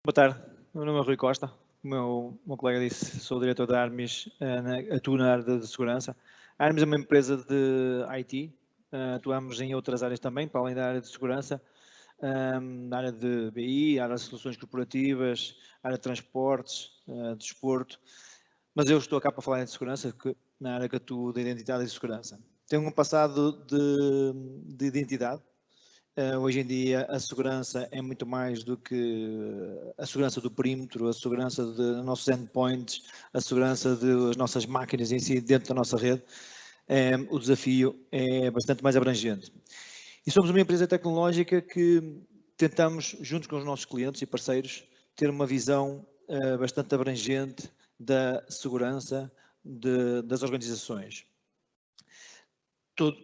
Boa tarde, o meu nome é Rui Costa, como o meu colega disse, sou o diretor da Armis, atuo na área de segurança. A Armis é uma empresa de IT, atuamos em outras áreas também, para além da área de segurança, na área de BI, área de soluções corporativas, área de transportes, desporto, mas eu estou cá para falar de segurança, na área que atuo de identidade e segurança. Tenho um passado de identidade. Hoje em dia a segurança é muito mais do que a segurança do perímetro, a segurança dos nossos endpoints, a segurança das nossas máquinas em si dentro da nossa rede. O desafio é bastante mais abrangente. E somos uma empresa tecnológica que tentamos, juntos com os nossos clientes e parceiros, ter uma visão bastante abrangente da segurança das organizações.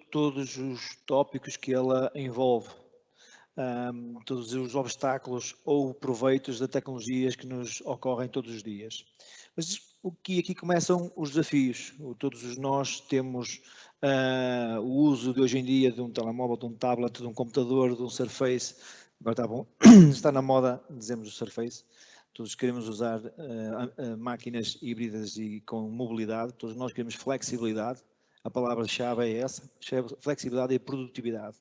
Todos os tópicos que ela envolve, todos os obstáculos ou proveitos de tecnologias que nos ocorrem todos os dias. Mas aqui começam os desafios. Todos nós temos o uso de hoje em dia de um telemóvel, de um tablet, de um computador, de um Surface. Agora está bom, está na moda, dizemos o Surface. Todos queremos usar máquinas híbridas e com mobilidade. Todos nós queremos flexibilidade. A palavra-chave é essa, flexibilidade e produtividade.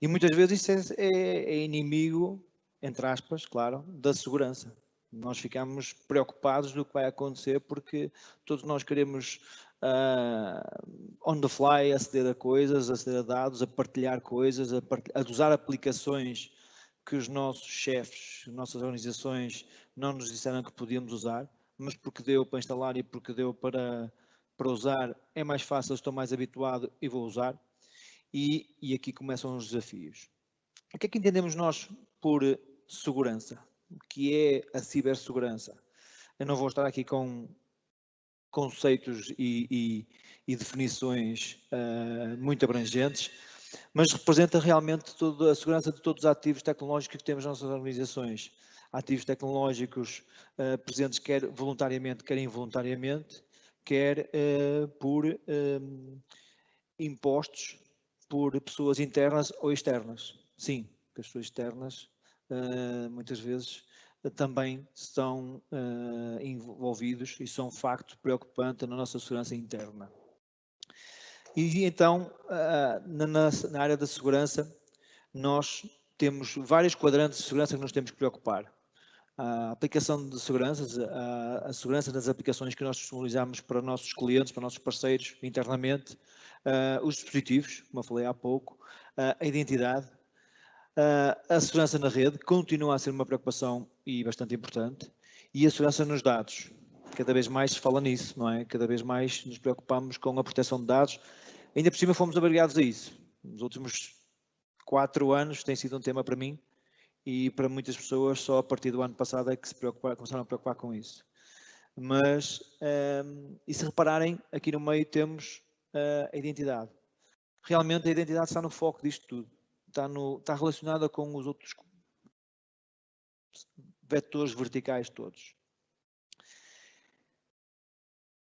E muitas vezes isso é inimigo, entre aspas, claro, da segurança. Nós ficamos preocupados do que vai acontecer porque todos nós queremos on the fly aceder a coisas, aceder a dados, a partilhar coisas, a usar aplicações que os nossos chefes, nossas organizações não nos disseram que podíamos usar, mas porque deu para instalar e porque deu para usar, é mais fácil, estou mais habituado e vou usar. E aqui começam os desafios. O que é que entendemos nós por segurança? O que é a cibersegurança? Eu não vou estar aqui com conceitos e definições muito abrangentes, mas representa realmente toda a segurança de todos os ativos tecnológicos que temos nas nossas organizações. Ativos tecnológicos presentes quer voluntariamente, quer involuntariamente, quer por impostos por pessoas internas ou externas. Sim, as pessoas externas muitas vezes também estão envolvidos e são um facto preocupante na nossa segurança interna. E então, na área da segurança, nós temos vários quadrantes de segurança que nos temos que preocupar. A aplicação de seguranças, a segurança das aplicações que nós disponibilizamos para nossos clientes, para nossos parceiros internamente, os dispositivos, como eu falei há pouco, a identidade, a segurança na rede continua a ser uma preocupação e bastante importante, e a segurança nos dados. Cada vez mais se fala nisso, não é? Cada vez mais nos preocupamos com a proteção de dados. Ainda por cima fomos obrigados a isso. Nos últimos 4 anos tem sido um tema para mim e para muitas pessoas só a partir do ano passado é que começaram a preocupar com isso. Mas, e se repararem, aqui no meio temos a identidade. Realmente a identidade está no foco disto tudo. Está relacionada com os outros vetores verticais todos.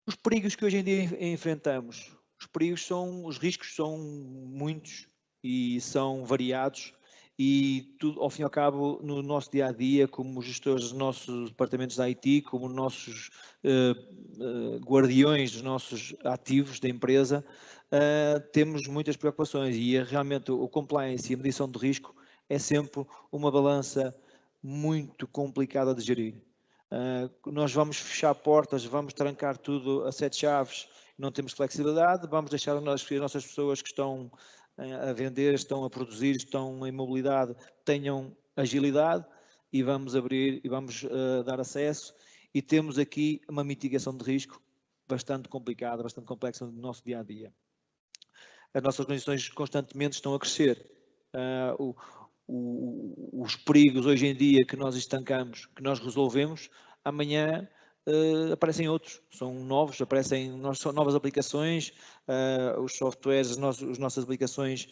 Os perigos que hoje em dia enfrentamos. Os riscos são muitos e são variados e tudo, ao fim e ao cabo, no nosso dia a dia, como gestores dos nossos departamentos de IT, como nossos guardiões dos nossos ativos da empresa, temos muitas preocupações e realmente o compliance e a medição de risco é sempre uma balança muito complicada de gerir. Nós vamos fechar portas, vamos trancar tudo a 7 chaves, não temos flexibilidade, vamos deixar as nossas pessoas que estão a vender, estão a produzir, estão em mobilidade, tenham agilidade e vamos abrir e vamos dar acesso e temos aqui uma mitigação de risco bastante complicada, bastante complexa no nosso dia a dia. As nossas organizações constantemente estão a crescer. Os perigos hoje em dia que nós estancamos, que nós resolvemos, amanhã aparecem outros, são novos, são novas aplicações, os softwares, as nossas aplicações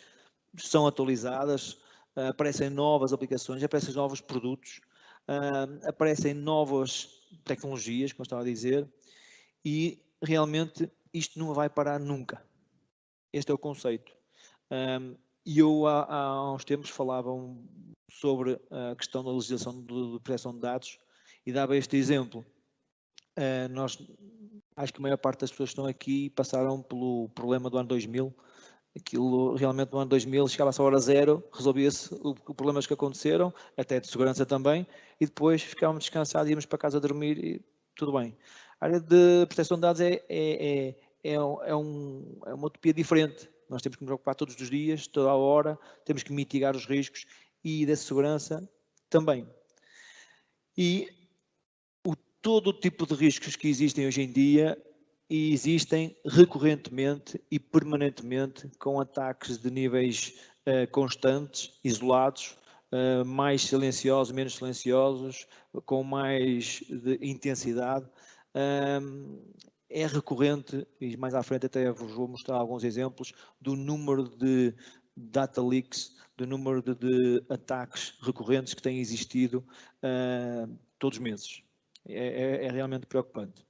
são atualizadas, aparecem novas aplicações, aparecem novos produtos, aparecem novas tecnologias, como eu estava a dizer, e realmente isto não vai parar nunca. Este é o conceito. E eu há uns tempos falavam sobre a questão da legislação de proteção de dados e dava este exemplo. Acho que a maior parte das pessoas que estão aqui passaram pelo problema do ano 2000. Aquilo realmente no ano 2000 chegava-se à hora zero, resolvia-se os problemas que aconteceram, até de segurança também, e depois ficávamos descansados, íamos para casa dormir e tudo bem. A área de proteção de dados é uma utopia diferente. Nós temos que nos preocupar todos os dias, toda a hora, temos que mitigar os riscos e da segurança também. E todo o tipo de riscos que existem hoje em dia e existem recorrentemente e permanentemente com ataques de níveis constantes, isolados, mais silenciosos, menos silenciosos, com mais de intensidade. É recorrente, e mais à frente até vos vou mostrar alguns exemplos, do número de data leaks, do número de ataques recorrentes que têm existido todos os meses. É realmente preocupante.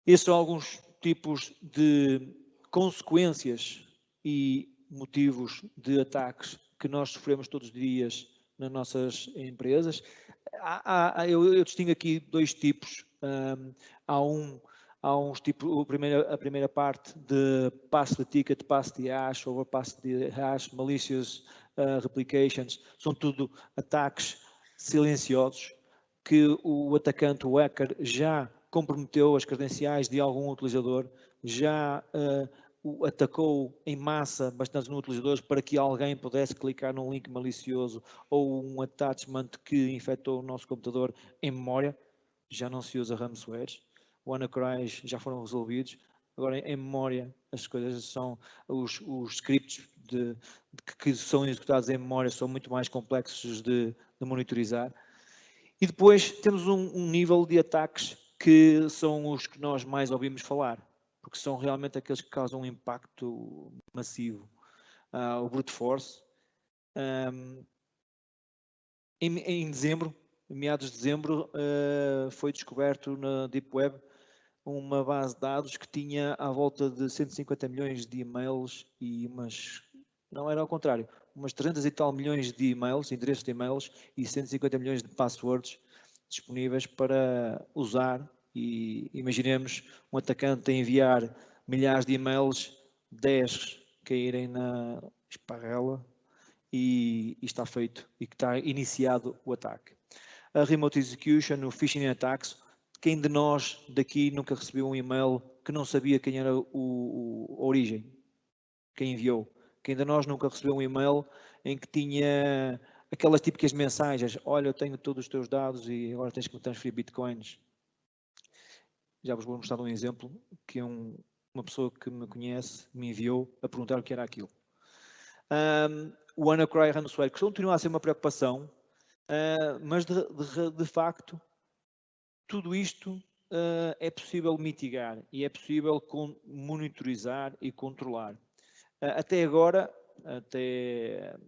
Esses são alguns tipos de consequências e motivos de ataques que nós sofremos todos os dias nas nossas empresas. Eu distingo aqui dois tipos. Há uns tipos, a primeira parte de pass the ticket, pass the hash, overpass the hash, malicious replications, são tudo ataques silenciosos que o atacante, o hacker, já comprometeu as credenciais de algum utilizador, já o atacou em massa bastantes utilizadores para que alguém pudesse clicar num link malicioso ou um attachment que infectou o nosso computador em memória. Já não se usa ransomwares. O WannaCry já foram resolvidos. Agora, em memória, as coisas são os scripts que são executados em memória são muito mais complexos de monitorizar. E depois temos um nível de ataques que são os que nós mais ouvimos falar, porque são realmente aqueles que causam um impacto massivo. O brute force. Em dezembro, meados de dezembro, foi descoberto na Deep Web uma base de dados que tinha à volta de 150 milhões de e-mails e não era ao contrário, umas 300 e tal milhões de e-mails, endereços de e-mails e 150 milhões de passwords disponíveis para usar. E imaginemos um atacante a enviar milhares de e-mails, 10 caírem na esparrela e está feito e que está iniciado o ataque. A remote execution, o phishing attacks. Quem de nós daqui nunca recebeu um e-mail que não sabia quem era a origem? Quem enviou? Quem de nós nunca recebeu um e-mail em que tinha aquelas típicas mensagens: olha, eu tenho todos os teus dados e agora tens que me transferir bitcoins? Já vos vou mostrar um exemplo que uma pessoa que me conhece me enviou a perguntar o que era aquilo. O WannaCry ransomware, que continua a ser uma preocupação, mas de facto tudo isto é possível mitigar e é possível monitorizar e controlar. Até agora,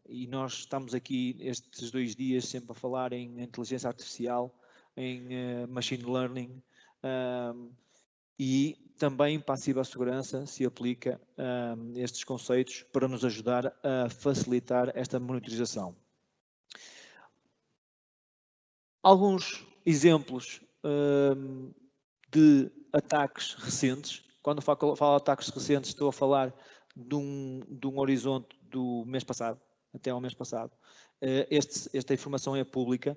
e nós estamos aqui estes 2 dias sempre a falar em inteligência artificial, em machine learning, e também para a cibersegurança se aplica estes conceitos para nos ajudar a facilitar esta monitorização. Alguns exemplos de ataques recentes. Quando falo de ataques recentes, estou a falar de um horizonte do mês passado, até ao mês passado. Esta informação é pública,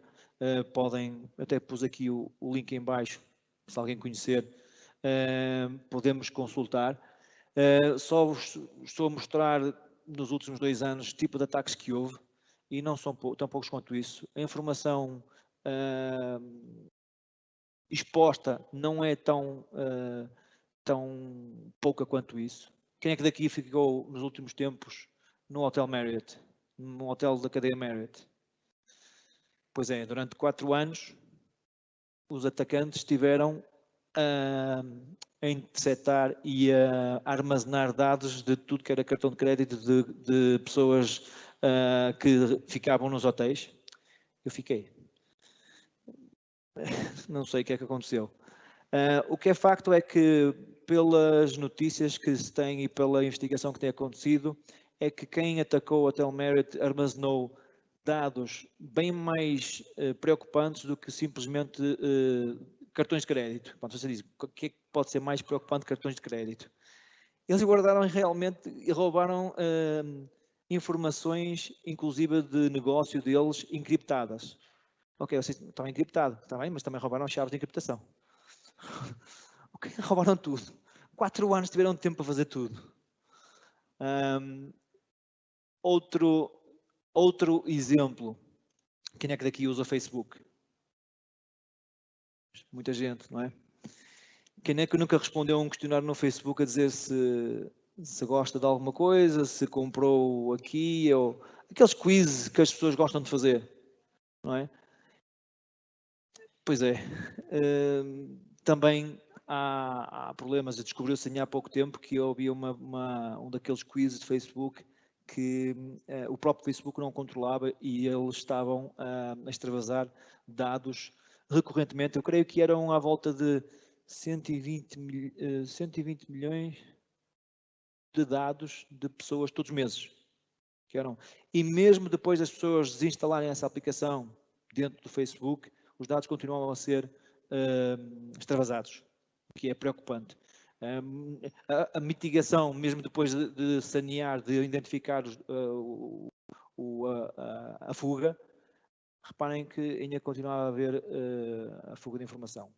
podem, até pus aqui o link em baixo, se alguém conhecer, podemos consultar. Só vos estou a mostrar nos últimos 2 anos o tipo de ataques que houve, e não são tão poucos quanto isso. A informação exposta não é tão pouca quanto isso. Quem é que daqui ficou nos últimos tempos no Hotel Marriott, no hotel da cadeia Marriott? Pois é, durante 4 anos os atacantes estiveram a interceptar e a armazenar dados de tudo que era cartão de crédito de pessoas que ficavam nos hotéis. Eu fiquei. Não sei o que é que aconteceu. O que é facto é que pelas notícias que se tem e pela investigação que tem acontecido, é que quem atacou a Telemerit armazenou dados bem mais preocupantes do que simplesmente cartões de crédito. Quando você diz, o que é que pode ser mais preocupante que cartões de crédito? Eles guardaram realmente e roubaram informações, inclusive de negócio deles, encriptadas. Ok, vocês estão encriptado, está bem, mas também roubaram as chaves de encriptação. Ok, roubaram tudo. 4 anos tiveram tempo para fazer tudo. Outro exemplo. Quem é que daqui usa o Facebook? Muita gente, não é? Quem é que nunca respondeu a um questionário no Facebook a dizer se gosta de alguma coisa, se comprou aqui, ou aqueles quizzes que as pessoas gostam de fazer, não é? Pois é. Também há problemas. Descobriu-se há pouco tempo que havia um daqueles quizzes de Facebook que o próprio Facebook não controlava e eles estavam a extravasar dados recorrentemente. Eu creio que eram à volta de 120 milhões de dados de pessoas todos os meses. E mesmo depois das pessoas desinstalarem essa aplicação dentro do Facebook, os dados continuam a ser extravasados, o que é preocupante. A mitigação, mesmo depois de sanear, de identificar a fuga, reparem que ainda continua a haver a fuga de informação.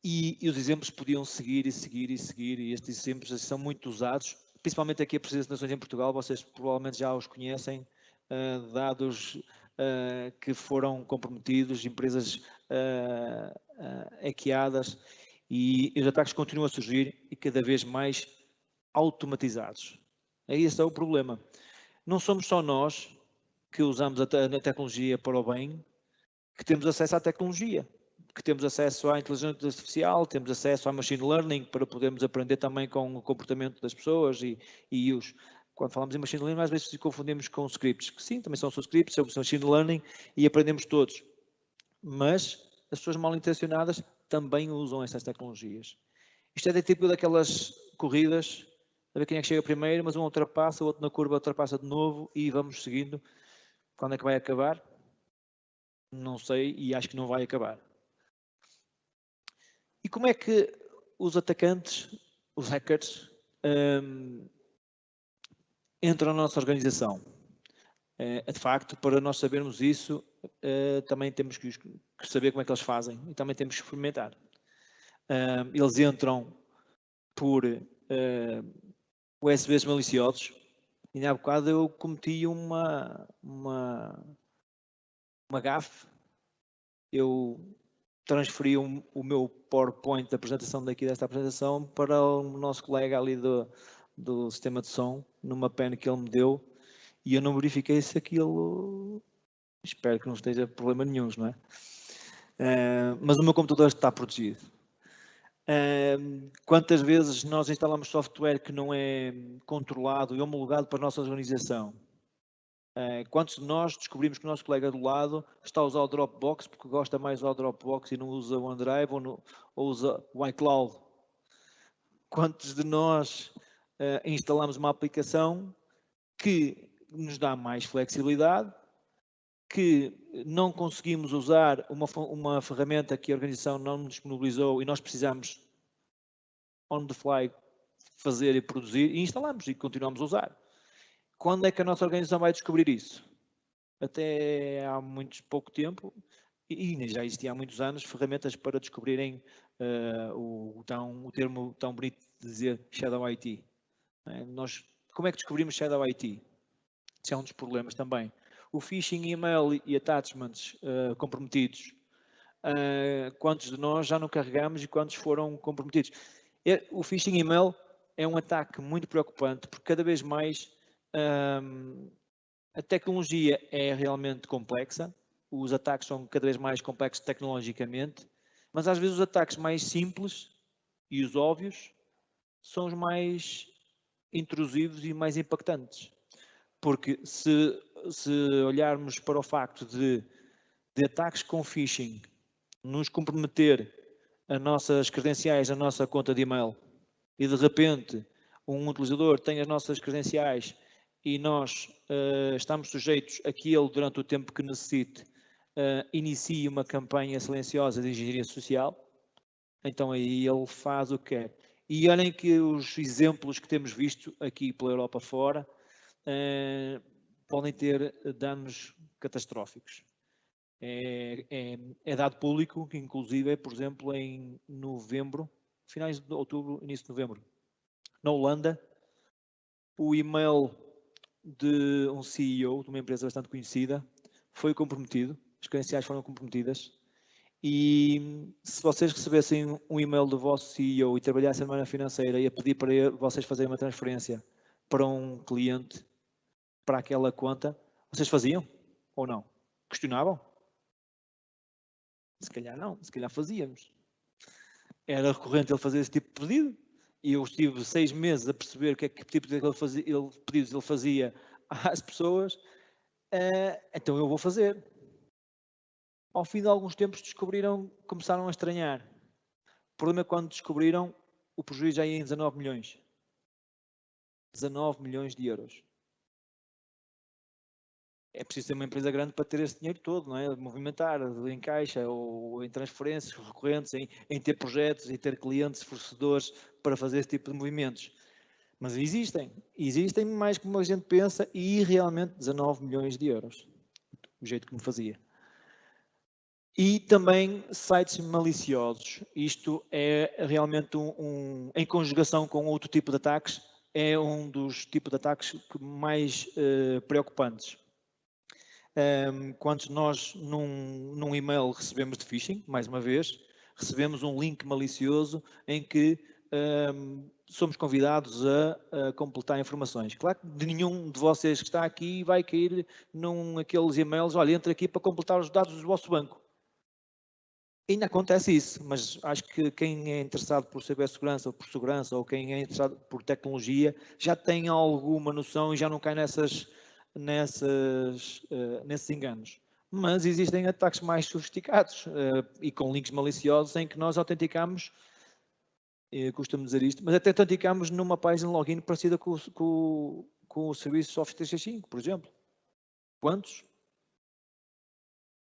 E os exemplos podiam seguir, e estes exemplos são muito usados, principalmente aqui a Presidência das Nações em Portugal, vocês provavelmente já os conhecem, dados que foram comprometidos, empresas hackeadas, e os ataques continuam a surgir e cada vez mais automatizados. Esse é o problema. Não somos só nós que usamos a tecnologia para o bem, que temos acesso à tecnologia, que temos acesso à inteligência artificial, temos acesso à machine learning para podermos aprender também com o comportamento das pessoas quando falamos em machine learning, às vezes confundimos com scripts, que sim, também são scripts, são machine learning e aprendemos todos. Mas as pessoas mal intencionadas também usam essas tecnologias. Isto é tipo daquelas corridas, a ver quem é que chega primeiro, mas um ultrapassa, o outro na curva ultrapassa de novo e vamos seguindo. Quando é que vai acabar? Não sei e acho que não vai acabar. E como é que os atacantes, os hackers, entram na nossa organização? De facto, para nós sabermos isso, também temos que saber como é que eles fazem e também temos que experimentar. Eles entram por USBs maliciosos. E há bocado eu cometi uma gafe. Eu transferi o meu PowerPoint da apresentação desta apresentação para o nosso colega ali do sistema de som, numa pen que ele me deu, e eu não verifiquei se aquilo... Espero que não esteja problema nenhum, não é? Mas o meu computador está protegido. Quantas vezes nós instalamos software que não é controlado e homologado para a nossa organização? Quantos de nós descobrimos que o nosso colega do lado está a usar o Dropbox porque gosta mais do Dropbox e não usa o OneDrive ou usa o iCloud? Quantos de nós instalamos uma aplicação que nos dá mais flexibilidade, que não conseguimos usar uma ferramenta que a organização não nos disponibilizou e nós precisamos on the fly fazer e produzir e instalamos e continuamos a usar? Quando é que a nossa organização vai descobrir isso? Até há pouco tempo, e já existia há muitos anos, ferramentas para descobrirem o termo tão bonito de dizer Shadow IT. Como é que descobrimos Shadow IT? Isso é um dos problemas também. O phishing, email e attachments comprometidos. Quantos de nós já não carregamos e quantos foram comprometidos? O phishing email é um ataque muito preocupante, porque cada vez mais a tecnologia é realmente complexa, os ataques são cada vez mais complexos tecnologicamente, mas às vezes os ataques mais simples e os óbvios são os mais intrusivos e mais impactantes. Porque se olharmos para o facto de ataques com phishing nos comprometer as nossas credenciais na nossa conta de e-mail e de repente um utilizador tem as nossas credenciais e nós estamos sujeitos a que ele, durante o tempo que necessite, inicie uma campanha silenciosa de engenharia social, então aí ele faz o que quer. E olhem que os exemplos que temos visto aqui pela Europa fora podem ter danos catastróficos. É dado público que, inclusive, por exemplo, em novembro, finais de outubro, início de novembro, na Holanda, o e-mail de um CEO de uma empresa bastante conhecida foi comprometido, as credenciais foram comprometidas, e se vocês recebessem um e-mail do vosso CEO e trabalhassem na área financeira e a pedir para vocês fazerem uma transferência para um cliente, para aquela conta, vocês faziam ou não? Questionavam? Se calhar não, se calhar fazíamos. Era recorrente ele fazer esse tipo de pedido e eu estive 6 meses a perceber o que tipo de pedidos ele fazia às pessoas, então eu vou fazer. Ao fim de alguns tempos descobriram, começaram a estranhar. O problema é quando descobriram, o prejuízo já ia em 19 milhões. 19 milhões de euros. É preciso ter uma empresa grande para ter esse dinheiro todo, não é? Movimentar em caixa ou em transferências recorrentes, em ter projetos e ter clientes, fornecedores para fazer esse tipo de movimentos. Mas existem mais como a gente pensa e realmente 19 milhões de euros, o jeito que me fazia. E também sites maliciosos. Isto é realmente em conjugação com outro tipo de ataques, é um dos tipos de ataques mais preocupantes. Quando nós num e-mail recebemos de phishing, mais uma vez, recebemos um link malicioso em que somos convidados a completar informações. Claro que de nenhum de vocês que está aqui vai cair aqueles e-mails, olha, entra aqui para completar os dados do vosso banco. Ainda acontece isso, mas acho que quem é interessado por cibersegurança ou por segurança ou quem é interessado por tecnologia já tem alguma noção e já não cai nesses enganos. Mas existem ataques mais sofisticados e com links maliciosos em que nós autenticamos, costumo dizer isto, mas até autenticamos numa página de login parecida com o serviço Office 365, por exemplo. Quantos?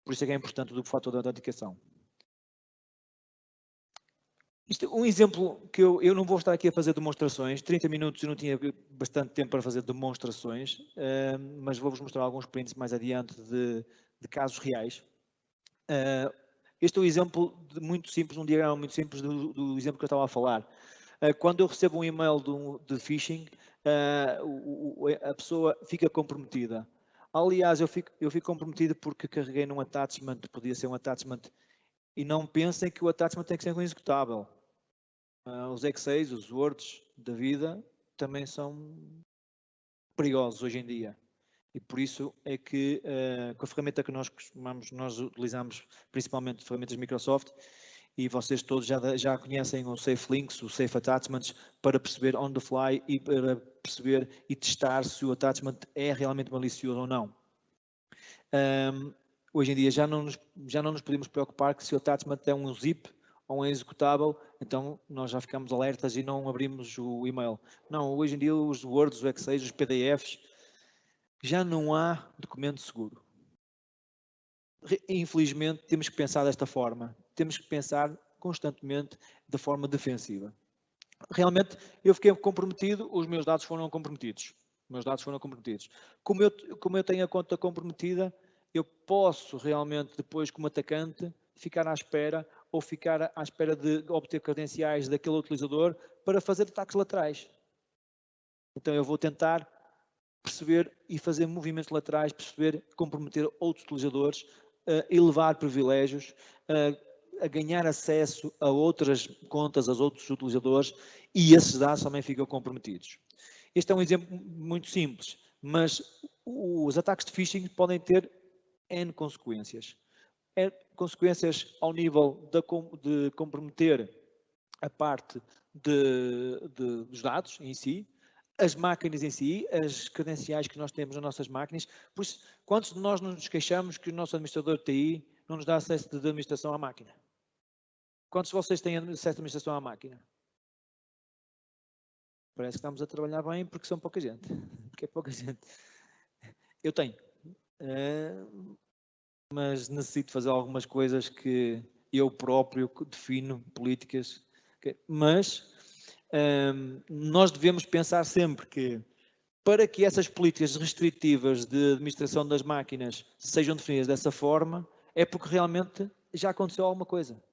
Por isso é que é importante o fator da autenticação. Um exemplo que eu não vou estar aqui a fazer demonstrações, 30 minutos eu não tinha bastante tempo para fazer demonstrações, mas vou-vos mostrar alguns prints mais adiante de casos reais. Este é um exemplo muito simples, um diagrama muito simples do exemplo que eu estava a falar. Quando eu recebo um e-mail de phishing, a pessoa fica comprometida. Aliás, eu fico comprometido porque carreguei num attachment, podia ser um attachment, e não pensem que o attachment tem que ser um executável. Os Excels, os Words da vida também são perigosos hoje em dia. E por isso é que com a ferramenta que nós utilizamos, principalmente ferramentas Microsoft, e vocês todos já conhecem o Safe Links, o Safe Attachments, para perceber on the fly e para perceber e testar se o attachment é realmente malicioso ou não. Hoje em dia já não nos podemos preocupar que se o attachment é um zip ou um executável, então nós já ficamos alertas e não abrimos o e-mail. Não, hoje em dia os Words, os Excel, os PDFs, já não há documento seguro. Infelizmente temos que pensar desta forma, temos que pensar constantemente de forma defensiva. Realmente eu fiquei comprometido, os meus dados foram comprometidos. Como eu tenho a conta comprometida, eu posso realmente depois como atacante ficar à espera ou ficar à espera de obter credenciais daquele utilizador para fazer ataques laterais. Então eu vou tentar perceber e fazer movimentos laterais, comprometer outros utilizadores, elevar privilégios, a ganhar acesso a outras contas, a outros utilizadores, e esses dados também ficam comprometidos. Este é um exemplo muito simples, mas os ataques de phishing podem ter N consequências. Consequências ao nível de comprometer a parte dos dados em si, as máquinas em si, as credenciais que nós temos nas nossas máquinas. Por isso, quantos de nós nos queixamos que o nosso administrador de TI não nos dá acesso de administração à máquina? Quantos de vocês têm acesso à administração à máquina? Parece que estamos a trabalhar bem porque são pouca gente. Porque é pouca gente. Eu tenho. Mas necessito fazer algumas coisas que eu próprio defino, políticas. Mas nós devemos pensar sempre que, para que essas políticas restritivas de administração das máquinas sejam definidas dessa forma, é porque realmente já aconteceu alguma coisa.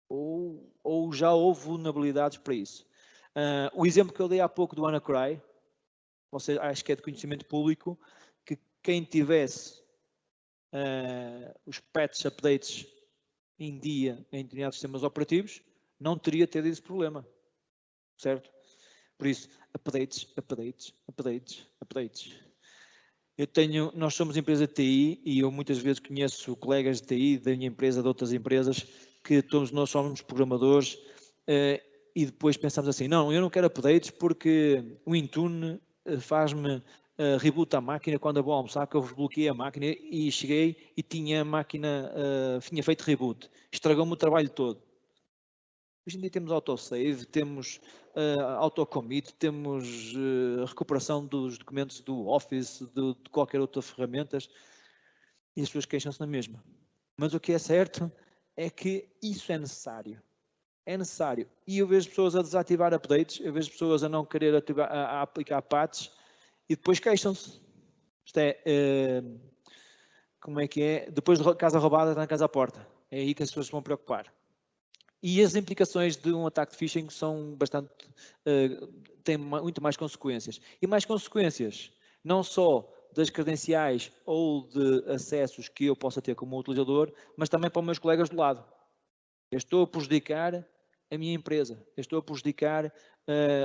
Ou já houve vulnerabilidades para isso. O exemplo que eu dei há pouco do WannaCry, acho que é de conhecimento público, que quem tivesse os patch updates em dia em determinados sistemas operativos não teria tido esse problema, certo? Por isso, updates. Nós somos empresa de TI e eu muitas vezes conheço colegas de TI da minha empresa, de outras empresas, que todos nós somos programadores e depois pensamos assim, não, eu não quero updates porque o Intune faz-me reboot à máquina quando eu vou almoçar, que eu bloqueei a máquina e cheguei e tinha a máquina, tinha feito reboot. Estragou-me o trabalho todo. Hoje em dia temos autosave, temos autocommit, temos recuperação dos documentos do Office, de qualquer outra ferramenta, e as pessoas queixam-se na mesma. Mas o que é certo é que isso é necessário. É necessário. E eu vejo pessoas a desativar updates, eu vejo pessoas a não querer a aplicar patches e depois queixam-se. Isto é, como é que é? Depois de casa roubada, está na casa à porta. É aí que as pessoas se vão preocupar. E as implicações de um ataque de phishing são bastante, têm muito mais consequências. E mais consequências, não só das credenciais ou de acessos que eu possa ter como utilizador, mas também para os meus colegas do lado. Eu estou a prejudicar a minha empresa, eu estou a prejudicar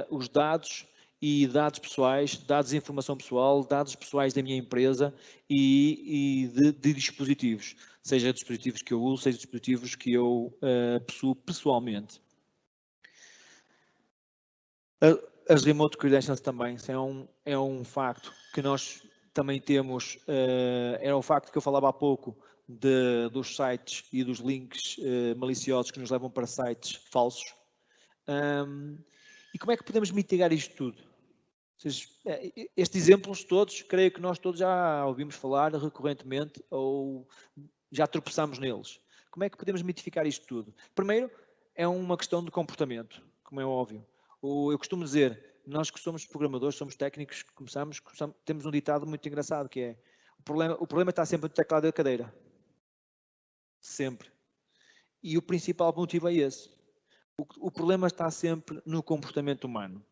os dados e dados pessoais, dados de informação pessoal, dados pessoais da minha empresa e de dispositivos, seja dispositivos que eu uso, seja dispositivos que eu possuo pessoalmente. As remote credentials também é um facto que nós também temos, era o facto que eu falava há pouco dos sites e dos links maliciosos que nos levam para sites falsos. E como é que podemos mitigar isto tudo? Estes exemplos todos, creio que nós todos já ouvimos falar recorrentemente ou já tropeçamos neles. Como é que podemos mitificar isto tudo? Primeiro, é uma questão de comportamento, como é óbvio. Eu costumo dizer, nós que somos programadores, somos técnicos, temos um ditado muito engraçado que é o problema está sempre no teclado da cadeira. Sempre. E o principal motivo é esse. O problema está sempre no comportamento humano.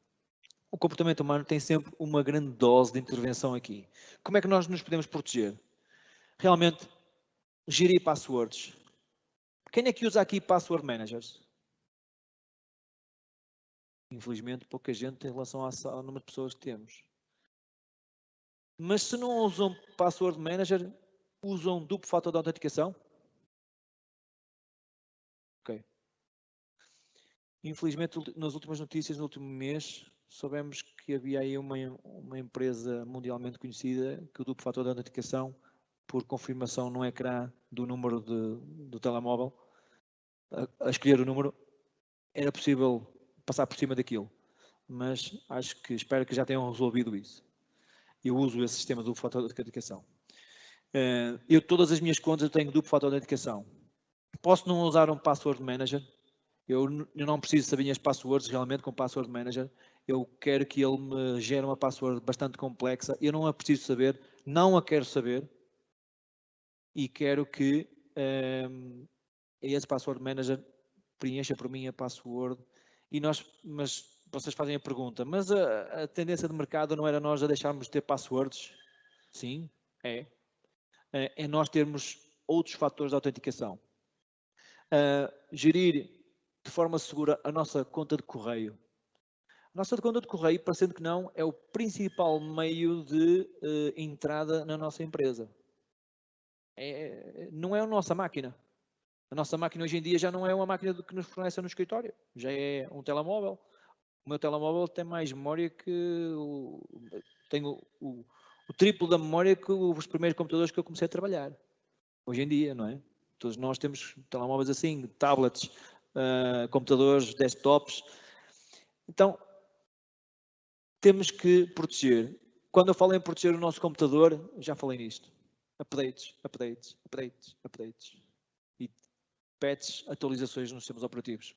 O comportamento humano tem sempre uma grande dose de intervenção aqui. Como é que nós nos podemos proteger? Realmente, gerir passwords. Quem é que usa aqui password managers? Infelizmente, pouca gente em relação ao número de pessoas que temos. Mas se não usam password manager, usam duplo fator de autenticação? Ok. Infelizmente, nas últimas notícias, no último mês, soubemos que havia aí uma empresa mundialmente conhecida que o duplo fator de autenticação, por confirmação no ecrã do número do telemóvel, a escolher o número, era possível passar por cima daquilo. Mas espero que já tenham resolvido isso. Eu uso esse sistema de duplo fator de autenticação. Todas as minhas contas eu tenho duplo fator de autenticação. Posso não usar um password manager. Eu não preciso saber as passwords realmente com password manager. Eu quero que ele me gere uma password bastante complexa. Eu não a preciso saber, não a quero saber. E quero que esse password manager preencha por mim a password. Mas vocês fazem a pergunta, mas a tendência de mercado não era nós a deixarmos de ter passwords? Sim, é. É nós termos outros fatores de autenticação. Gerir de forma segura a nossa conta de correio. A nossa conta de correio, parecendo que não, é o principal meio de entrada na nossa empresa. Não é a nossa máquina. A nossa máquina hoje em dia já não é uma máquina que nos fornece no escritório. Já é um telemóvel. O meu telemóvel tem mais memória que... Tenho o triplo da memória que os primeiros computadores que eu comecei a trabalhar. Hoje em dia, não é? Todos nós temos telemóveis assim, tablets computadores, desktops. Então, temos que proteger. Quando eu falo em proteger o nosso computador, já falei nisto. Updates, updates, updates, updates. E patches, atualizações nos sistemas operativos.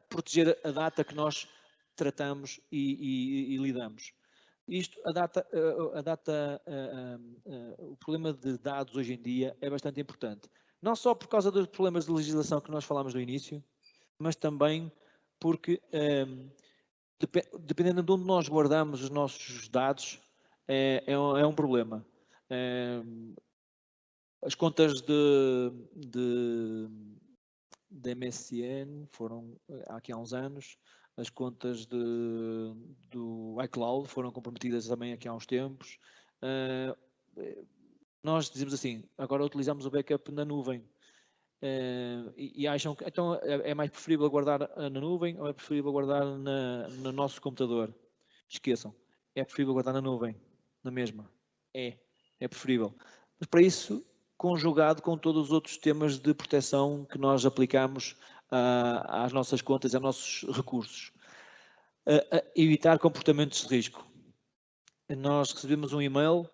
Proteger a data que nós tratamos e lidamos. Isto, o problema de dados hoje em dia é bastante importante. Não só por causa dos problemas de legislação que nós falámos no início, mas também porque, dependendo de onde nós guardamos os nossos dados, é um problema. As contas de MSN foram aqui há uns anos, as contas do iCloud foram comprometidas também aqui há uns tempos. Nós dizemos assim, agora utilizamos o backup na nuvem. E acham que então é mais preferível guardar na nuvem ou é preferível guardar no nosso computador? Esqueçam, é preferível guardar na nuvem, na mesma. É preferível. Mas para isso, conjugado com todos os outros sistemas de proteção que nós aplicamos às nossas contas, aos nossos recursos. Evitar comportamentos de risco. Nós recebemos um e-mail,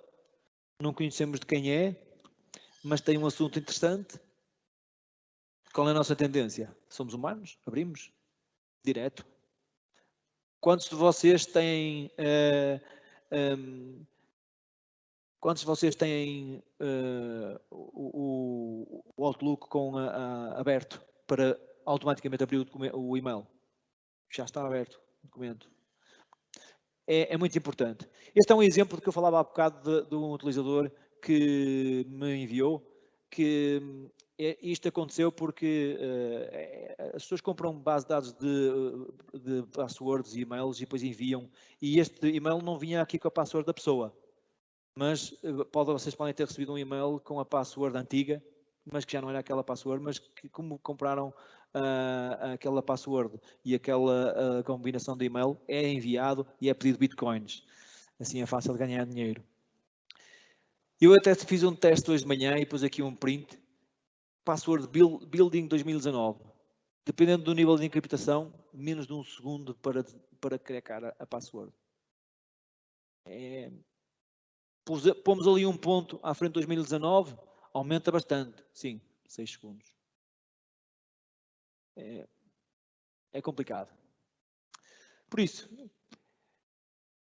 não conhecemos de quem é, mas tem um assunto interessante. Qual é a nossa tendência? Somos humanos? Abrimos? Direto. Quantos de vocês têm o Outlook aberto para automaticamente abrir o e-mail? Já está aberto o documento. É muito importante. Este é um exemplo que eu falava há bocado de um utilizador que me enviou, que isto aconteceu porque as pessoas compram base de dados de passwords e e-mails e depois enviam, e este e-mail não vinha aqui com a password da pessoa, mas vocês podem ter recebido um e-mail com a password antiga, mas que já não era aquela password, mas que como compraram aquela password e aquela combinação de e-mail, é enviado e é pedido bitcoins. Assim é fácil de ganhar dinheiro. Eu até fiz um teste hoje de manhã e pus aqui um print. Password Building 2019. Dependendo do nível de encriptação, menos de um segundo para cracar a password. Pomos ali um ponto à frente de 2019, aumenta bastante. Sim, 6 segundos. É complicado. Por isso,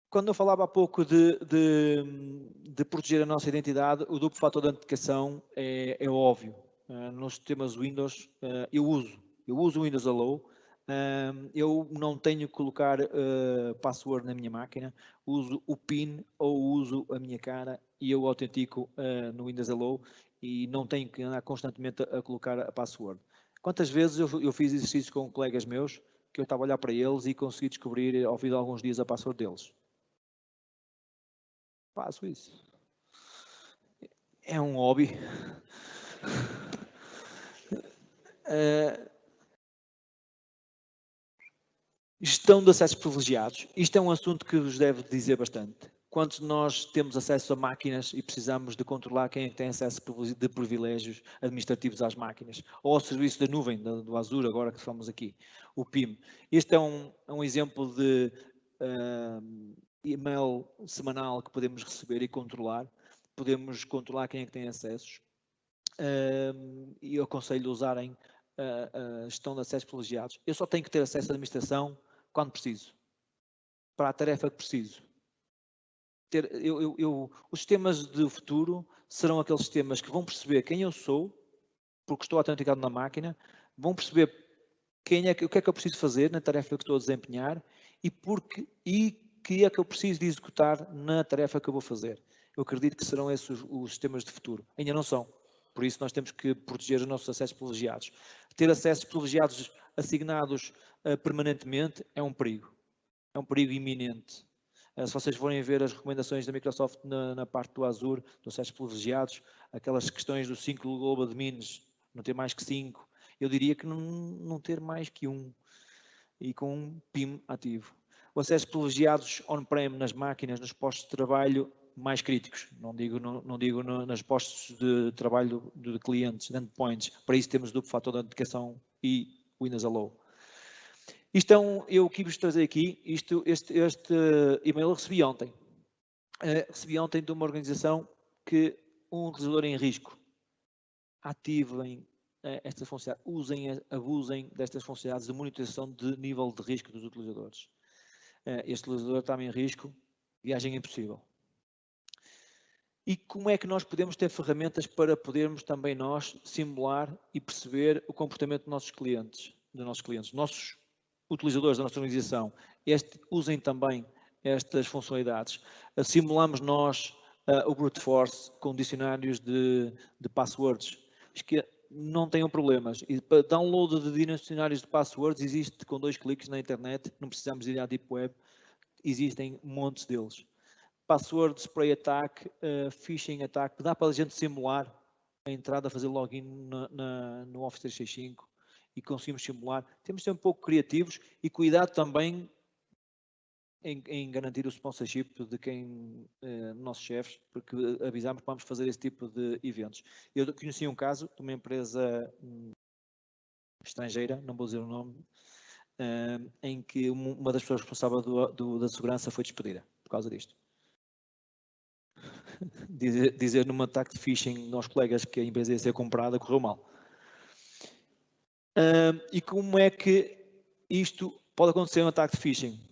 quando eu falava há pouco de proteger a nossa identidade, o duplo fator de autenticação é óbvio. Nos sistemas Windows, eu uso o Windows Hello. Eu não tenho que colocar password na minha máquina, uso o PIN ou uso a minha cara e eu autentico no Windows Hello e não tenho que andar constantemente a colocar a password. Quantas vezes eu fiz exercícios com colegas meus que eu estava a olhar para eles e consegui descobrir ao fim de alguns dias a password deles. Faço isso. É um hobby. Gestão de acessos privilegiados. Isto é um assunto que vos deve dizer bastante. Quando nós temos acesso a máquinas e precisamos de controlar quem é que tem acesso de privilégios administrativos às máquinas, ou ao serviço da nuvem, do Azure, agora que falamos aqui, o PIM. Este é um exemplo de e-mail semanal que podemos receber e controlar. Podemos controlar quem é que tem acessos. E eu aconselho a usarem a gestão de acessos privilegiados. Eu só tenho que ter acesso à administração quando preciso, para a tarefa que preciso. Os sistemas do futuro serão aqueles sistemas que vão perceber quem eu sou, porque estou autenticado na máquina, vão perceber o que é que eu preciso fazer na tarefa que estou a desempenhar e que é que eu preciso de executar na tarefa que eu vou fazer. Eu acredito que serão esses os sistemas de futuro. Ainda não são. Por isso nós temos que proteger os nossos acessos privilegiados. Ter acessos privilegiados assignados permanentemente é um perigo. É um perigo iminente. Se vocês forem ver as recomendações da Microsoft na parte do Azure, dos acessos privilegiados, aquelas questões dos 5 global admins, não ter mais que 5, eu diria que não ter mais que 1 e com um PIM ativo. Os acessos privilegiados on-prem nas máquinas, nos postos de trabalho, mais críticos. Não digo nas postos de trabalho de clientes, de endpoints. Para isso temos o duplo fator de autenticação e Windows Hello. Isto eu quis trazer aqui, este e-mail recebi ontem. Recebi ontem de uma organização que um utilizador em risco ativem estas funcionalidades, abusem destas funcionalidades de monitorização de nível de risco dos utilizadores. Este utilizador está em risco, viagem impossível. E como é que nós podemos ter ferramentas para podermos também nós simular e perceber o comportamento dos nossos clientes, nossos utilizadores da nossa organização, usem também estas funcionalidades. Simulamos nós o brute force com dicionários de passwords. Que não tenham problemas. E para download de dicionários de passwords existe com 2 cliques na internet, não precisamos ir à Deep Web, existem montes deles. Password spray attack, phishing attack, dá para a gente simular a entrada, fazer login no Office 365 e conseguimos simular. Temos de ser um pouco criativos e cuidado também em garantir o sponsorship de nossos chefes, porque avisamos que vamos fazer esse tipo de eventos. Eu conheci um caso de uma empresa estrangeira, não vou dizer o nome, em que uma das pessoas responsáveis da segurança foi despedida por causa disto. Dizer num ataque de phishing aos colegas que a empresa ia ser comprada correu mal. E como é que isto pode acontecer um ataque de phishing?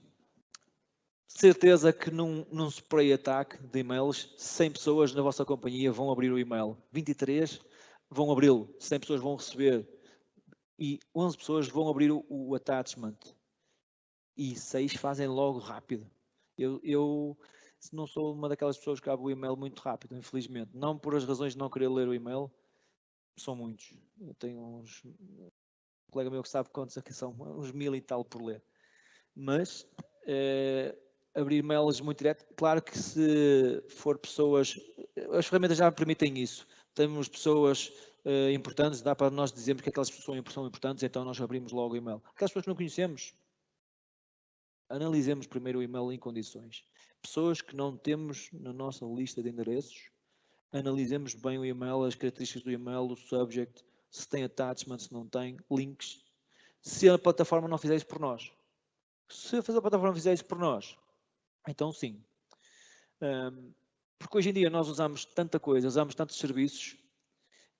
Certeza que num spray attack de e-mails, 100 pessoas na vossa companhia vão abrir o e-mail. 23 vão abri-lo, 100 pessoas vão receber e 11 pessoas vão abrir o attachment. E 6 fazem logo rápido. Eu não sou uma daquelas pessoas que abre o e-mail muito rápido, infelizmente. Não por as razões de não querer ler o e-mail, são muitos. Eu tenho um colega meu que sabe quantos aqui são, uns 1000 e tal por ler. Mas abrir e-mails muito direto, claro que se for pessoas, as ferramentas já permitem isso. Temos pessoas importantes, dá para nós dizermos que aquelas pessoas são importantes, então nós abrimos logo o e-mail. Aquelas pessoas que não conhecemos, analisemos primeiro o e-mail em condições. Pessoas que não temos na nossa lista de endereços, analisemos bem o e-mail, as características do e-mail, o subject, se tem attachment, se não tem, links. Se a plataforma não fizer isso por nós. Se a plataforma fizer isso por nós, então sim. Porque hoje em dia nós usamos tanta coisa, usamos tantos serviços,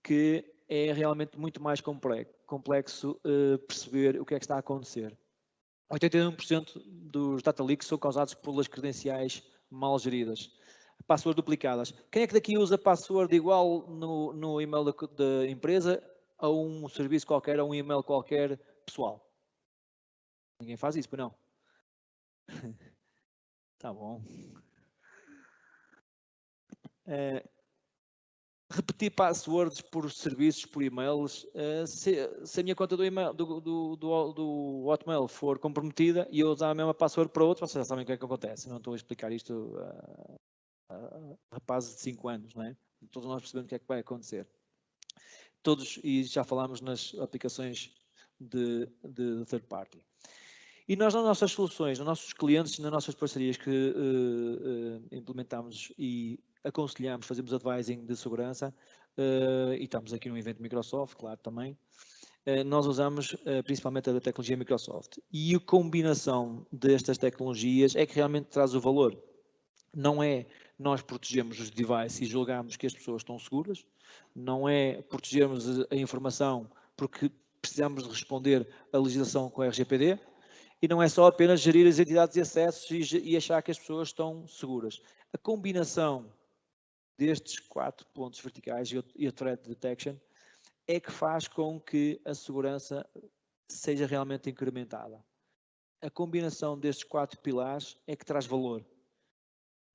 que é realmente muito mais complexo perceber o que é que está a acontecer. 81% dos data leaks são causados pelas credenciais mal geridas. Passwords duplicadas. Quem é que daqui usa password igual no e-mail da empresa a um serviço qualquer, a um e-mail qualquer pessoal? Ninguém faz isso, pois não? Tá bom. Repetir passwords por serviços, por e-mails. Se a minha conta do e-mail do Hotmail for comprometida e eu usar a mesma password para outro, vocês já sabem o que é que acontece. Não estou a explicar isto a rapazes de 5 anos, não é? Todos nós percebemos o que é que vai acontecer. E já falámos nas aplicações de third party. E nós, nas nossas soluções, nos nossos clientes, nas nossas parcerias que implementamos e aconselhamos, fazemos advising de segurança, e estamos aqui no evento Microsoft, claro, também, nós usamos principalmente a tecnologia Microsoft. E a combinação destas tecnologias é que realmente traz o valor. Não é nós protegermos os devices e julgarmos que as pessoas estão seguras, não é protegermos a informação porque precisamos de responder à legislação com a RGPD, e não é só apenas gerir as entidades e acessos e achar que as pessoas estão seguras. A combinação destes 4 pontos verticais e a threat detection é que faz com que a segurança seja realmente incrementada. A combinação destes 4 pilares é que traz valor.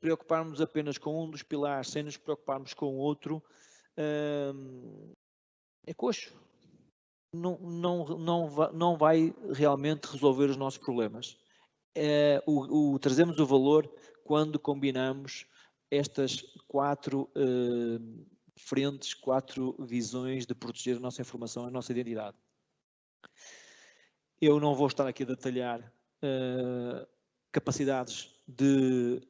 Preocuparmos apenas com um dos pilares sem nos preocuparmos com o outro é coxo. Não vai realmente resolver os nossos problemas. Trazemos o valor quando combinamos estas 4 frentes, 4 visões de proteger a nossa informação, a nossa identidade. Eu não vou estar aqui a detalhar capacidades de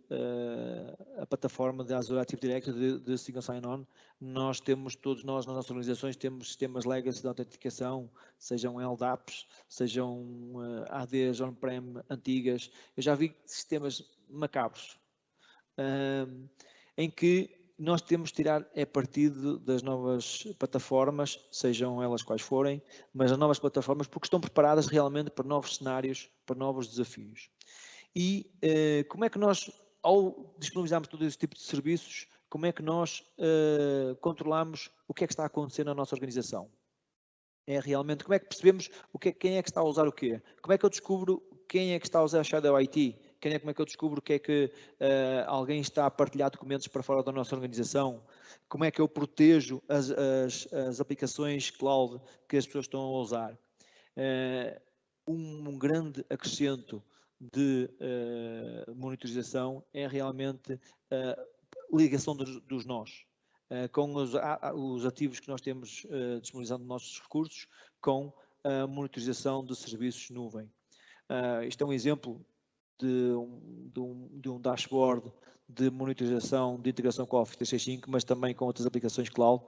a plataforma de Azure Active Directory de Single Sign-On. Nós temos, todos nós, nas nossas organizações, temos sistemas legacy de autenticação, sejam LDAPs, sejam ADs on-prem antigas. Eu já vi sistemas macabros, em que nós temos de tirar partido das novas plataformas, sejam elas quais forem, mas as novas plataformas, porque estão preparadas realmente para novos cenários, para novos desafios. E como é que nós, ao disponibilizarmos todo esse tipo de serviços, como é que nós controlamos o que é que está a acontecer na nossa organização? É realmente, como é que percebemos quem é que está a usar o quê? Como é que eu descubro quem é que está a usar a Shadow IT? Como é que eu descubro o que é que alguém está a partilhar documentos para fora da nossa organização? Como é que eu protejo as aplicações cloud que as pessoas estão a usar? Um grande acrescento de monitorização é realmente a ligação dos nós, com os ativos que nós temos disponibilizados nos nossos recursos, com a monitorização de serviços nuvem. Isto é um exemplo de um dashboard de monitorização de integração com a Office 365, mas também com outras aplicações cloud.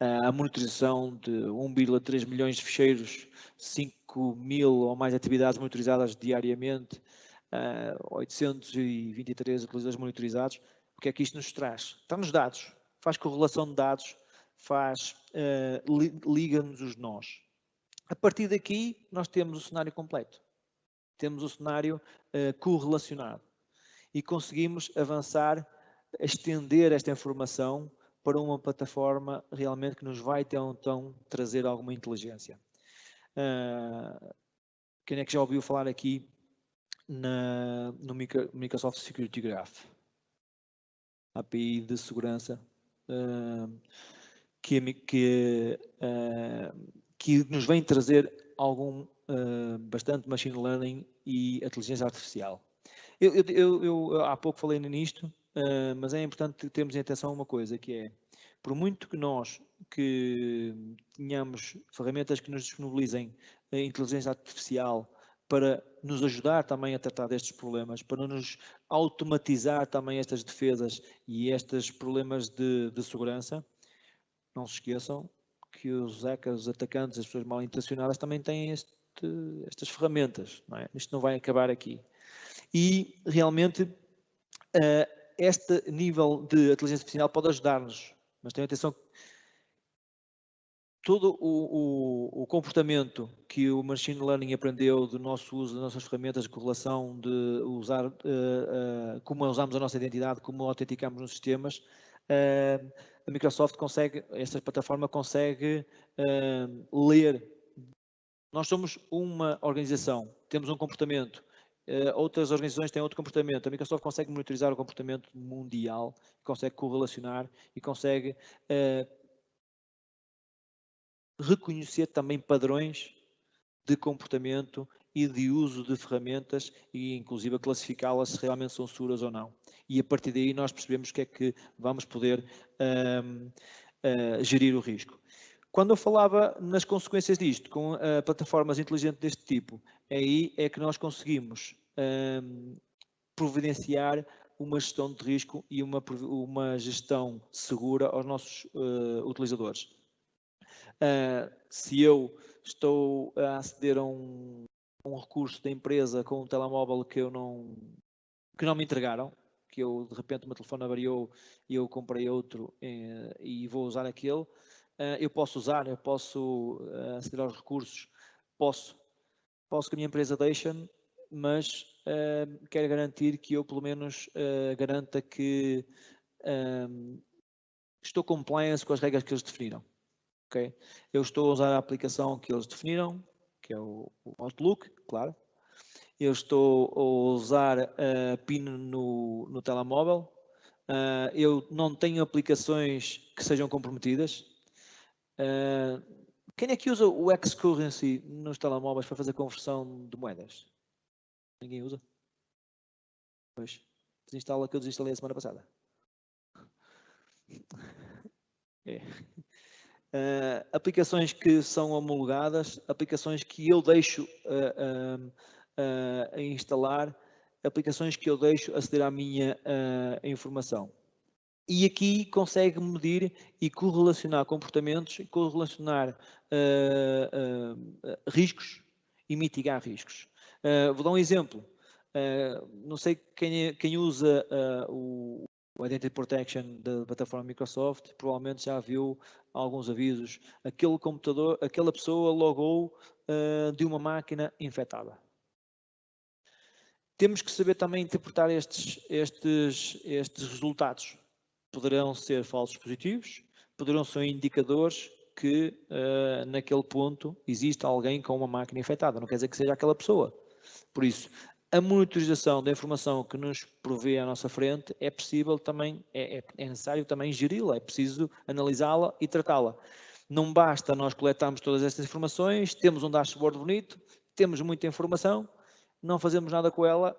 A monitorização de 1,3 milhões de ficheiros, 5.000 ou mais atividades monitorizadas diariamente, 823 utilizadores monitorizados. O que é que isto nos traz? Está nos dados, faz correlação de dados, liga-nos os nós. A partir daqui, nós temos o cenário completo. Temos o cenário correlacionado e conseguimos avançar, estender esta informação para uma plataforma realmente que nos vai então trazer alguma inteligência. Quem é que já ouviu falar aqui no Microsoft Security Graph? API de segurança que nos vem trazer bastante machine learning e inteligência artificial. Eu há pouco falei nisto, mas é importante termos em atenção uma coisa, que é, por muito que nós tenhamos ferramentas que nos disponibilizem a inteligência artificial para nos ajudar também a tratar destes problemas, para nos automatizar também estas defesas e estes problemas de segurança, não se esqueçam que os hackers, os atacantes, as pessoas mal intencionadas também têm estas ferramentas, não é? Isto não vai acabar aqui. E realmente este nível de inteligência artificial pode ajudar-nos, mas tenham atenção que todo o comportamento que o machine learning aprendeu do nosso uso das nossas ferramentas de correlação, de usar como usamos a nossa identidade, como autenticamos nos sistemas, a Microsoft consegue, esta plataforma consegue ler. Nós somos uma organização, temos um comportamento, outras organizações têm outro comportamento. A Microsoft consegue monitorizar o comportamento mundial, consegue correlacionar e consegue reconhecer também padrões de comportamento e de uso de ferramentas e inclusive classificá-las se realmente são seguras ou não. E a partir daí nós percebemos que é que vamos poder gerir o risco. Quando eu falava nas consequências disto, com plataformas inteligentes deste tipo, aí é que nós conseguimos providenciar uma gestão de risco e uma gestão segura aos nossos utilizadores. Se eu estou a aceder a um recurso da empresa com um telemóvel que não me entregaram, que eu de repente o meu telefone avariou e eu comprei outro e vou usar aquele, eu posso aceder aos recursos, posso que a minha empresa deixe-me, mas quero garantir que eu pelo menos garanta que estou compliance com as regras que eles definiram. Okay? Eu estou a usar a aplicação que eles definiram, que é o Outlook, claro. Eu estou a usar a PIN no telemóvel. Eu não tenho aplicações que sejam comprometidas. Quem é que usa o X-Currency nos telemóveis para fazer conversão de moedas? Ninguém usa? Pois. Desinstala que eu desinstalei a semana passada. É. Aplicações que são homologadas, aplicações que eu deixo a instalar, aplicações que eu deixo aceder à minha informação. E aqui consegue medir e correlacionar comportamentos, correlacionar riscos e mitigar riscos. Vou dar um exemplo. Não sei quem usa o Identity Protection da plataforma Microsoft, provavelmente já viu alguns avisos. Aquele computador, aquela pessoa logou de uma máquina infectada. Temos que saber também interpretar estes resultados. Poderão ser falsos positivos, poderão ser indicadores que naquele ponto existe alguém com uma máquina infectada. Não quer dizer que seja aquela pessoa. Por isso, a monitorização da informação que nos provê à nossa frente é possível também, é necessário também geri-la, é preciso analisá-la e tratá-la. Não basta nós coletarmos todas estas informações, temos um dashboard bonito, temos muita informação, não fazemos nada com ela,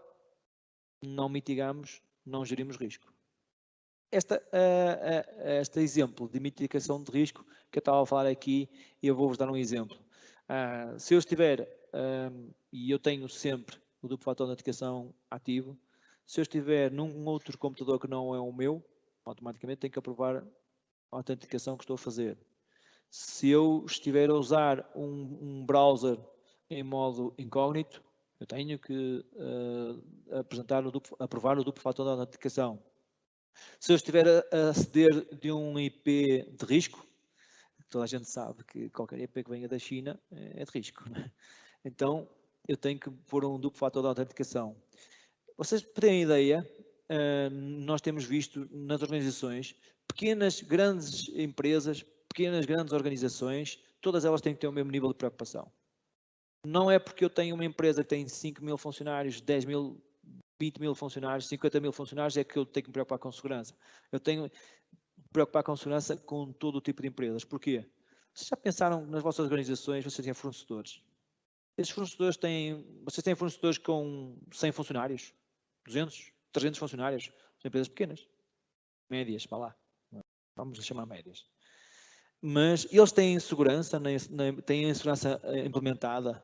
não mitigamos, não gerimos risco. Este exemplo de mitigação de risco que eu estava a falar aqui, eu vou-vos dar um exemplo. Se eu estiver, e eu tenho sempre o duplo fator de autenticação ativo, se eu estiver num outro computador que não é o meu, automaticamente tenho que aprovar a autenticação que estou a fazer. Se eu estiver a usar um browser em modo incógnito, eu tenho que aprovar o duplo fator de autenticação. Se eu estiver a aceder de um IP de risco, toda a gente sabe que qualquer IP que venha da China é de risco. Então, eu tenho que pôr um duplo fator de autenticação. Vocês terem ideia, nós temos visto nas organizações, pequenas, grandes empresas, pequenas, grandes organizações, todas elas têm que ter o mesmo nível de preocupação. Não é porque eu tenho uma empresa que tem 5 mil funcionários, 10 mil, 20 mil funcionários, 50 mil funcionários, é que eu tenho que me preocupar com segurança. Eu tenho que me preocupar com segurança com todo o tipo de empresas. Porquê? Vocês já pensaram nas vossas organizações, vocês têm fornecedores? Esses fornecedores vocês têm fornecedores com 100 funcionários, 200, 300 funcionários, são empresas pequenas, médias, vá lá, vamos chamar médias. Mas eles têm segurança, têm a segurança implementada.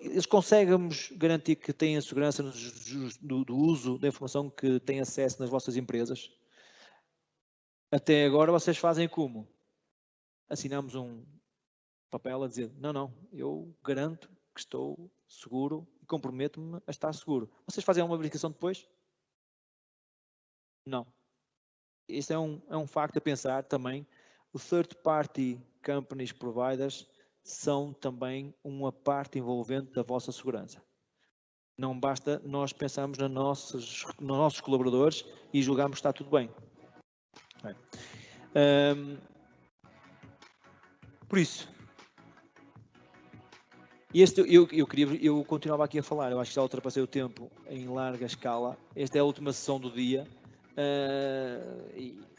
Eles conseguem-nos garantir que têm a segurança do uso da informação que têm acesso nas vossas empresas? Até agora vocês fazem como? Assinamos um papel a dizer, não, eu garanto que estou seguro e comprometo-me a estar seguro. Vocês fazem uma verificação depois? Não. Isso é um facto a pensar também. O third party companies providers são também uma parte envolvente da vossa segurança. Não basta nós pensarmos nos nossos colaboradores e julgarmos que está tudo bem. Por isso, eu continuava aqui a falar, eu acho que já ultrapassei o tempo em larga escala. Esta é a última sessão do dia.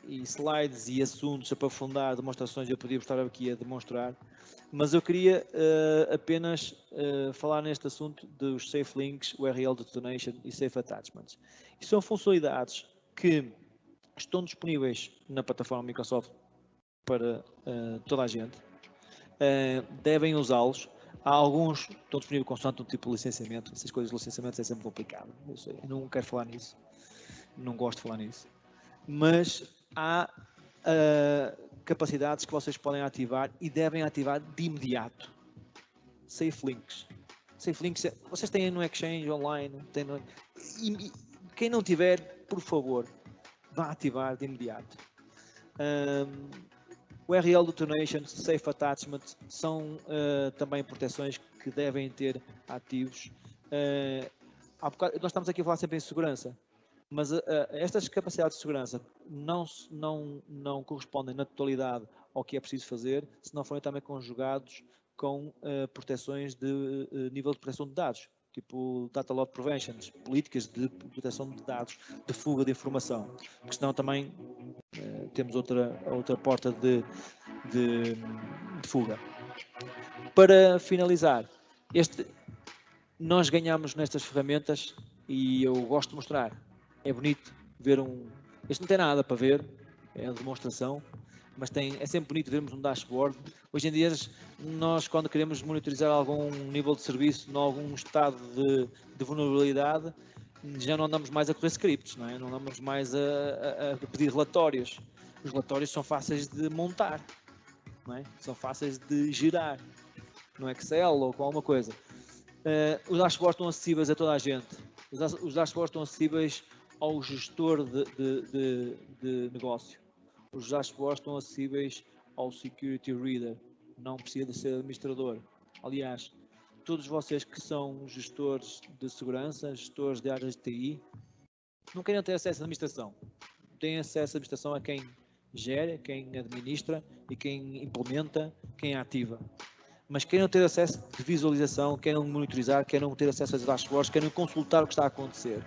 E slides e assuntos a aprofundar, demonstrações eu podia estar aqui a demonstrar, mas eu queria apenas falar neste assunto dos Safe Links, URL Detonation e Safe Attachments. E são funcionalidades que estão disponíveis na plataforma Microsoft para toda a gente, devem usá-los. Há alguns que estão disponíveis constante um tipo de licenciamento, essas coisas de licenciamento é sempre complicado, eu não quero falar nisso. Não gosto de falar nisso, mas há capacidades que vocês podem ativar e devem ativar de imediato. Safe Links. Safe Links, vocês têm no Exchange online, e quem não tiver, por favor, vá ativar de imediato. URL Detonation, Safe Attachment são também proteções que devem ter ativos. Nós estamos aqui a falar sempre em segurança. Mas estas capacidades de segurança não correspondem na totalidade ao que é preciso fazer se não forem também conjugados com proteções de nível de proteção de dados, tipo Data Loss Prevention, políticas de proteção de dados, de fuga de informação, porque senão também temos outra porta de fuga. Para finalizar, nós ganhamos nestas ferramentas e eu gosto de mostrar. É bonito ver este não tem nada para ver, é a demonstração, mas é sempre bonito vermos um dashboard. Hoje em dia, nós quando queremos monitorizar algum nível de serviço, em algum estado de vulnerabilidade, já não andamos mais a correr scripts, não é? Não andamos mais a pedir relatórios. Os relatórios são fáceis de montar, não é? São fáceis de gerar no Excel ou com alguma coisa. Os dashboards estão acessíveis a toda a gente. Os dashboards estão acessíveis ao gestor de negócio. Os dashboards estão acessíveis ao security reader. Não precisa de ser administrador. Aliás, todos vocês que são gestores de segurança, gestores de áreas de TI, não querem ter acesso à administração. Têm acesso à administração a quem gera, quem administra e quem implementa, quem ativa. Mas querem ter acesso de visualização, querem monitorizar, querem ter acesso às dashboards, querem consultar o que está a acontecer.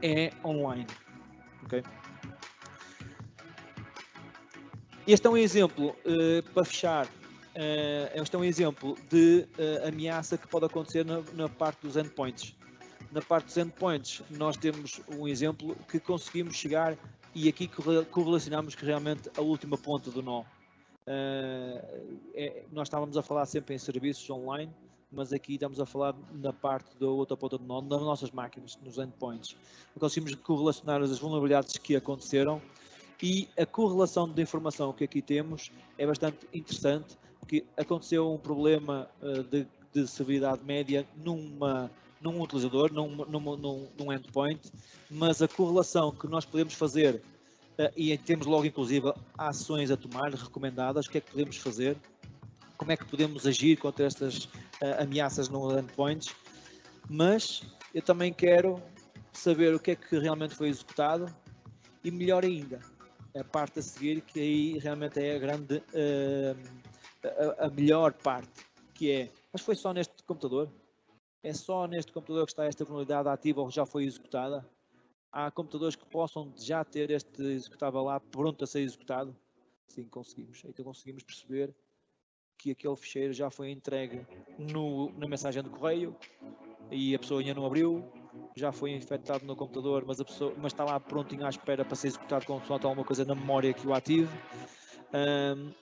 É online. Okay? Este é um exemplo, para fechar, este é um exemplo de ameaça que pode acontecer na parte dos endpoints. Na parte dos endpoints, nós temos um exemplo que conseguimos chegar e aqui correlacionamos que realmente a última ponta do nó. Nós estávamos a falar sempre em serviços online, mas aqui estamos a falar na parte da outra ponta do nó, nas nossas máquinas, nos endpoints. Conseguimos correlacionar as vulnerabilidades que aconteceram e a correlação de informação que aqui temos é bastante interessante, porque aconteceu um problema de severidade média num utilizador, num endpoint, mas a correlação que nós podemos fazer, e temos logo inclusive ações a tomar, recomendadas, o que é que podemos fazer, como é que podemos agir contra estas ameaças nos endpoints, mas eu também quero saber o que é que realmente foi executado e melhor ainda, a parte a seguir, que aí realmente é a grande, a melhor parte, que é, mas foi só neste computador? É só neste computador que está esta vulnerabilidade ativa ou já foi executada? Há computadores que possam já ter este executável lá pronto a ser executado? Sim, conseguimos. Então conseguimos perceber que aquele ficheiro já foi entregue na mensagem do correio e a pessoa ainda não abriu, já foi infectado no computador, mas está lá prontinho à espera para ser executado com alguma coisa na memória que o ative.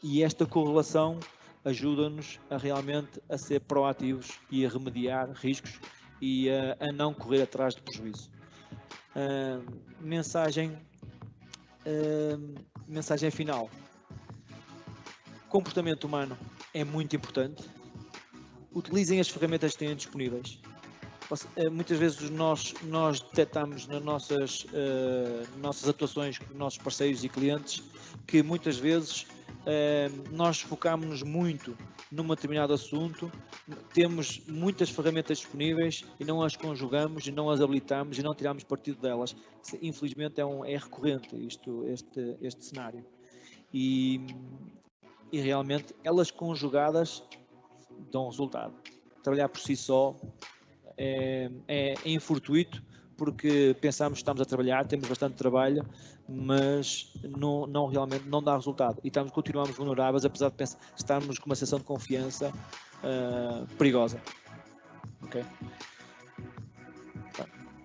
E esta correlação ajuda-nos a realmente a ser proativos e a remediar riscos e a não correr atrás de prejuízo. Mensagem final. Comportamento humano é muito importante. Utilizem as ferramentas que têm disponíveis. Muitas vezes nós detectamos nas nossas atuações com nossos parceiros e clientes que muitas vezes nós focamos-nos muito num determinado assunto, temos muitas ferramentas disponíveis e não as conjugamos e não as habilitamos e não tiramos partido delas. Infelizmente é recorrente este cenário. E realmente elas conjugadas dão resultado. Trabalhar por si só é infortuito, porque pensamos que estamos a trabalhar, temos bastante trabalho, mas realmente não dá resultado e continuamos vulneráveis, apesar de estarmos com uma sensação de confiança perigosa. Okay?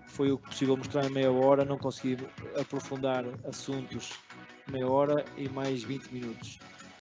Foi o possível mostrar em meia hora, não consegui aprofundar assuntos meia hora e mais 20 minutos.